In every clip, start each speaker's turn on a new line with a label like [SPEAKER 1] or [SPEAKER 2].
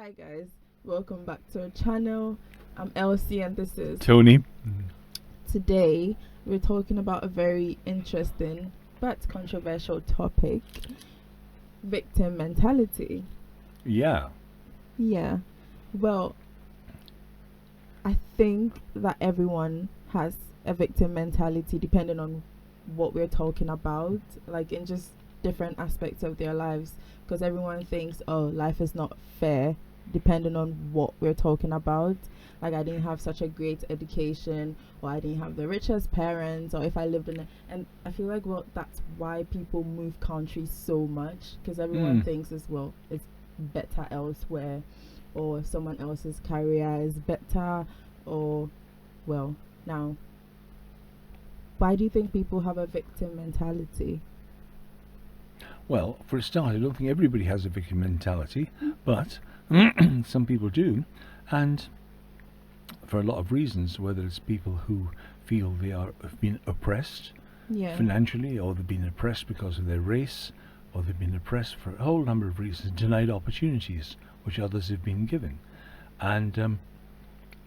[SPEAKER 1] Hi guys, welcome back to our channel. I'm Elsie and this is
[SPEAKER 2] Tony.
[SPEAKER 1] today we're talking about a very interesting but controversial topic, victim mentality.
[SPEAKER 2] Yeah.
[SPEAKER 1] Yeah. Well, I think that everyone has a victim mentality depending on what we're talking about, like in just different aspects of their lives, because everyone thinks, oh, life is not fair depending on what we're talking about. Like, I didn't have such a great education, or I didn't have the richest parents, or if I lived in a. And I feel like, well, that's why people move countries so much, because everyone thinks as well it's better elsewhere, or someone else's career is better, or, well, now, why do you think people have a victim mentality?
[SPEAKER 2] Well, for a start, I don't think everybody has a victim mentality, but some people do. And for a lot of reasons, whether it's people who feel have been oppressed
[SPEAKER 1] Yeah.
[SPEAKER 2] financially, or they've been oppressed because of their race, or they've been oppressed for a whole number of reasons, denied opportunities which others have been given. And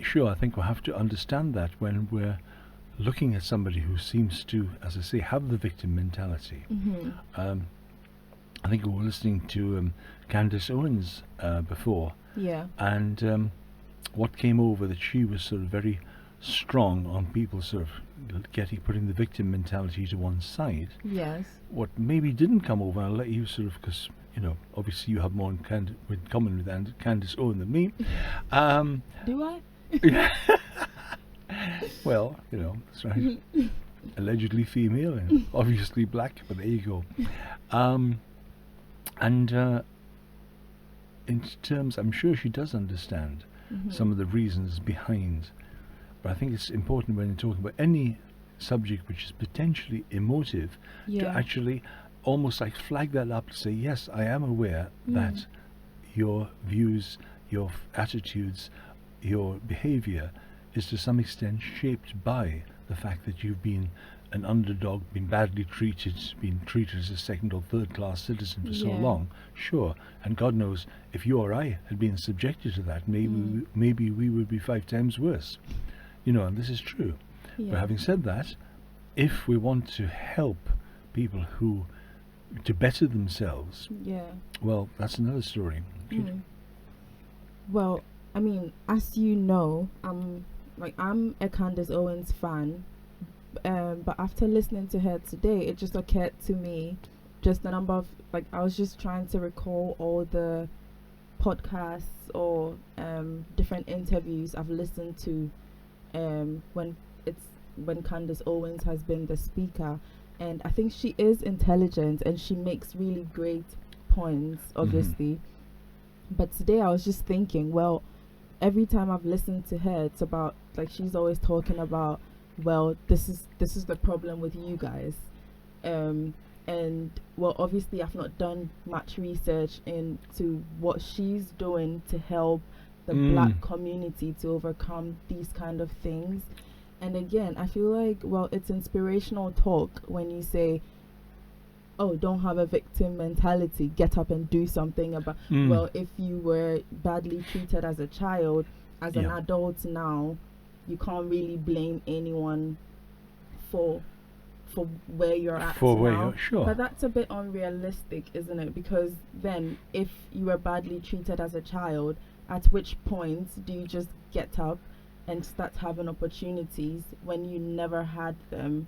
[SPEAKER 2] sure, I think we'll have to understand that when we're looking at somebody who seems to, as I say, have the victim mentality.
[SPEAKER 1] Mm-hmm.
[SPEAKER 2] Um, I think we were listening to Candace Owens before,
[SPEAKER 1] Yeah.
[SPEAKER 2] and what came over that she was sort of very strong on people sort of putting the victim mentality to one side.
[SPEAKER 1] Yes.
[SPEAKER 2] What maybe didn't come over, and I'll let you sort of, because obviously you have more in common with Candace Owen than me.
[SPEAKER 1] Do I?
[SPEAKER 2] Well, that's right. Allegedly female and obviously black, but there you go. And in terms, I'm sure she does understand some of the reasons behind. But I think it's important when you're talking about any subject which is potentially emotive to actually almost like flag that up to say, yes, I am aware that your views, your attitudes, your behavior is to some extent shaped by the fact that you've been an underdog, been badly treated, been treated as a second or third class citizen for so long. Sure, and God knows if you or I had been subjected to that, maybe we would be 5 times worse. And this is true. But having said that, if we want to help people who to better themselves, well, that's another story.
[SPEAKER 1] Well, I mean, as you know, I'm a Candace Owens fan. But after listening to her today, it just occurred to me just the number of, like, I was just trying to recall all the podcasts or different interviews I've listened to when Candace Owens has been the speaker. And I think she is intelligent and she makes really great points, obviously. But today I was just thinking, well, every time I've listened to her, it's about, like, she's always talking about, well, this is the problem with you guys, and well, obviously I've not done much research into what she's doing to help the black community to overcome these kind of things. And again, I feel like, well, it's inspirational talk when you say, oh, don't have a victim mentality, get up and do something about, well, if you were badly treated as a child, as an adult now, you can't really blame anyone for where you're at now.
[SPEAKER 2] Sure.
[SPEAKER 1] But that's a bit unrealistic, isn't it? Because then if you were badly treated as a child, at which point do you just get up and start having opportunities when you never had them?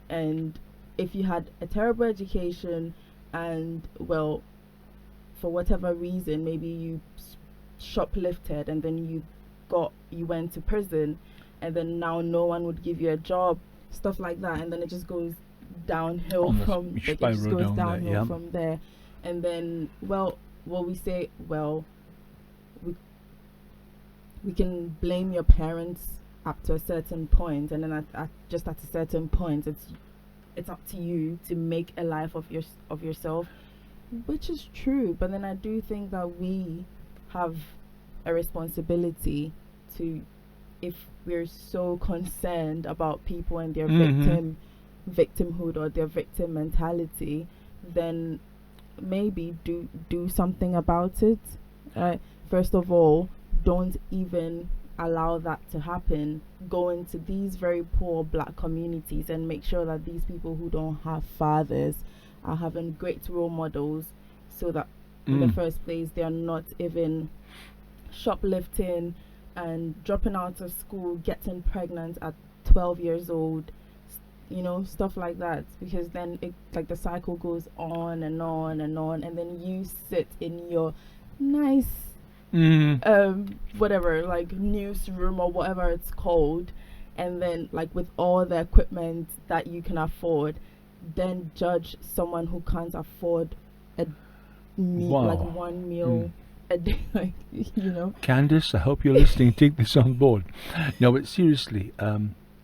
[SPEAKER 1] And if you had a terrible education and, well, for whatever reason, maybe you shoplifted and then you went to prison, and then now no one would give you a job, stuff like that, and then it just goes downhill from there. And then, well, we say, well, we can blame your parents up to a certain point, and then at just at a certain point, it's up to you to make a life of yourself, which is true. But then I do think that we have a responsibility to, if we're so concerned about people and their victimhood or their victim mentality, then maybe do something about it. first of all, don't even allow that to happen. Go into these very poor black communities and make sure that these people who don't have fathers are having great role models, so that in the first place they are not even shoplifting and dropping out of school, getting pregnant at 12 years old, stuff like that. Because then it, like, the cycle goes on and on and on, and then you sit in your nice whatever, like, newsroom or whatever it's called, and then, like, with all the equipment that you can afford, then judge someone who can't afford a meal, like one meal a day, like,
[SPEAKER 2] Candice, I hope you're listening. Take this on board. No, but seriously,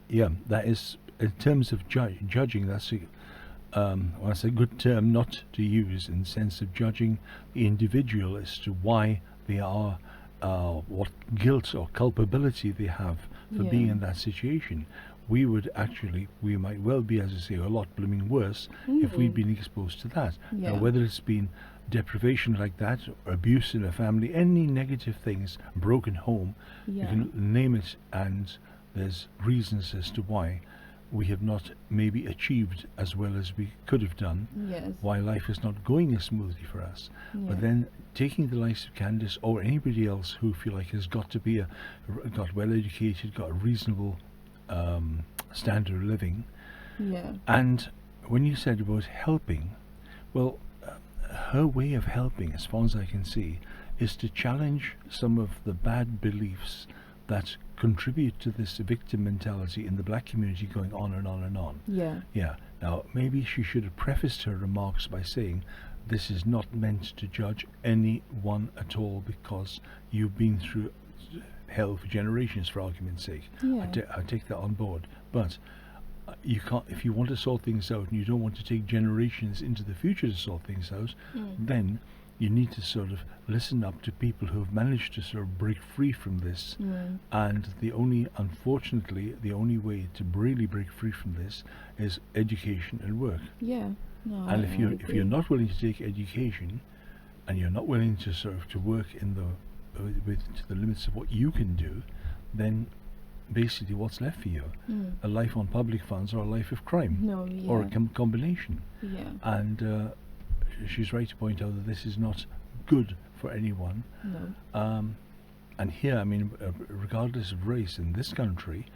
[SPEAKER 2] yeah, that is, in terms of judging, that's a good term not to use, in the sense of judging the individual as to why they are, what guilt or culpability they have for being in that situation. We might well be, as I say, a lot blooming worse if we'd been exposed to that. Now, whether it's been deprivation like that, or abuse in a family, any negative things, broken home, you can name it, and there's reasons as to why we have not maybe achieved as well as we could have done, why life is not going as smoothly for us. But then taking the likes of Candice or anybody else who feel like has got to be got well educated, got a reasonable standard of living, and when you said about helping, well, her way of helping, as far as I can see, is to challenge some of the bad beliefs that contribute to this victim mentality in the black community, going on and on and on. Now, maybe she should have prefaced her remarks by saying, this is not meant to judge anyone at all, because you've been through hell for generations, for argument's sake. I take that on board. But you can't, if you want to sort things out and you don't want to take generations into the future to sort things out, then you need to sort of listen up to people who have managed to sort of break free from this. And unfortunately, the only way to really break free from this is education and work. And if you're not willing to take education, and you're not willing to sort of to work in the to the limits of what you can do, then basically what's left for you? A life on public funds, or a life of crime, or a combination. And she's right to point out that this is not good for anyone. And here, I mean, regardless of race, in this country,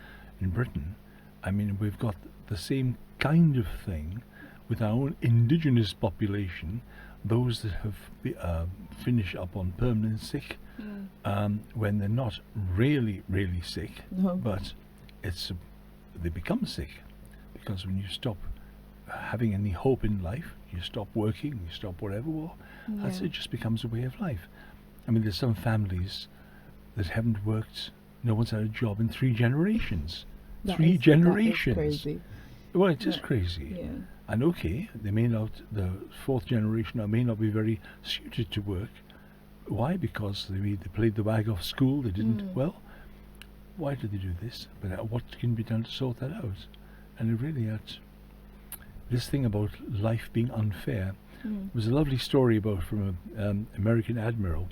[SPEAKER 2] in Britain, I mean, we've got the same kind of thing with our own indigenous population, those that have finished up on permanent sick, when they're not really sick, but they become sick, because when you stop having any hope in life, you stop working, you stop whatever, it just becomes a way of life. I mean, there's some families that haven't worked, no one's had a job in 3 generations. That is crazy. Well, it is crazy. And okay, they may not, the 4th generation may not be very suited to work. Why? Because they played the wag off school, they didn't, well, why did they do this? But what can be done to sort that out? And it really this thing about life being unfair. Was a lovely story from an American admiral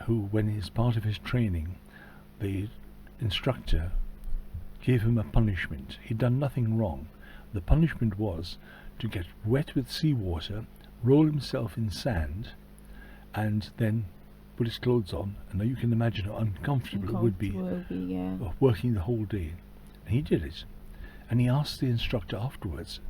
[SPEAKER 2] who, when as part of his training, the instructor gave him a punishment. He'd done nothing wrong. The punishment was to get wet with seawater, roll himself in sand, and then put his clothes on. And now you can imagine how uncomfortable it would be working the whole day. And he did it. And he asked the instructor afterwards,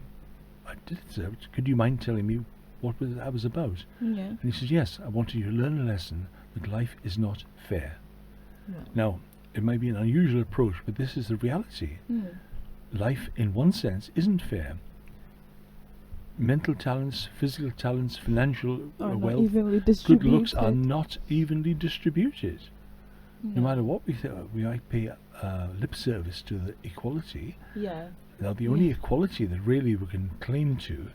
[SPEAKER 2] I did it, sir. Could you mind telling me what that was about? And he said, yes, I wanted you to learn a lesson that life is not fair. Now, it might be an unusual approach, but this is the reality. Life, in one sense, isn't fair. Mental talents, physical talents, financial wealth, good looks are not evenly distributed. No matter what we might pay lip service to the equality. Now, the only equality that really we can claim to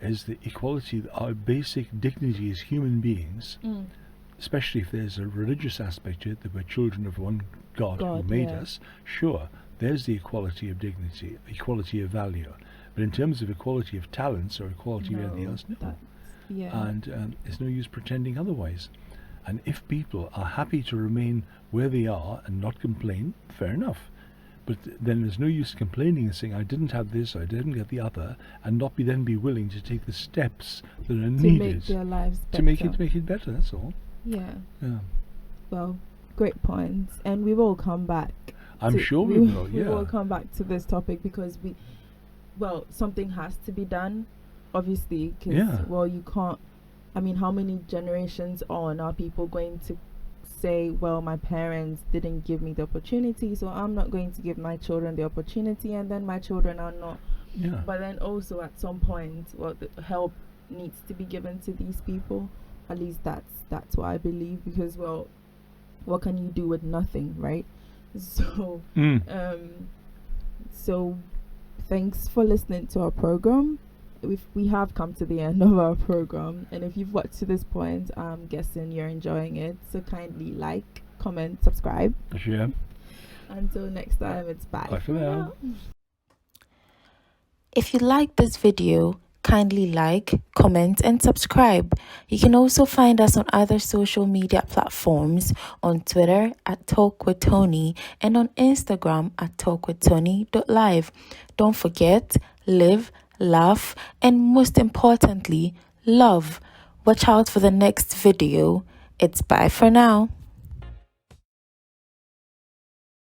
[SPEAKER 2] is the equality that our basic dignity as human beings, especially if there's a religious aspect to it, that we're children of one God who made us. Sure, there's the equality of dignity, equality of value. But in terms of equality of talents or equality of anything else, no. And it's no use pretending otherwise. And if people are happy to remain where they are and not complain, fair enough. But then there's no use complaining and saying, I didn't have this, I didn't get the other, and not be willing to take the steps that are
[SPEAKER 1] To
[SPEAKER 2] needed
[SPEAKER 1] make their lives better.
[SPEAKER 2] to make it better. That's all.
[SPEAKER 1] Yeah.
[SPEAKER 2] Yeah.
[SPEAKER 1] Well, great points, and we will come back.
[SPEAKER 2] I'm sure we will.
[SPEAKER 1] We
[SPEAKER 2] Yeah.
[SPEAKER 1] will come back to this topic because something has to be done, obviously. Cause,
[SPEAKER 2] Yeah.
[SPEAKER 1] well, you can't. I mean, how many generations on are people going to say, well, my parents didn't give me the opportunity, so I'm not going to give my children the opportunity, and then my children are not.
[SPEAKER 2] Yeah.
[SPEAKER 1] But then also at some point, well, the help needs to be given to these people. At least that's what I believe, because, well, what can you do with nothing, right? So so thanks for listening to our program. We have come to the end of our program, and if you've watched to this point, I'm guessing you're enjoying it, so kindly like, comment, subscribe.
[SPEAKER 2] Sure.
[SPEAKER 1] Until next time, it's bye.
[SPEAKER 2] Bye for now.
[SPEAKER 3] If you like this video, kindly like, comment, and subscribe. You can also find us on other social media platforms, on Twitter at Talk with Tony and on Instagram at talkwithtony.live. Don't forget, live, laugh, and most importantly, love. Watch out for the next video. It's bye for now.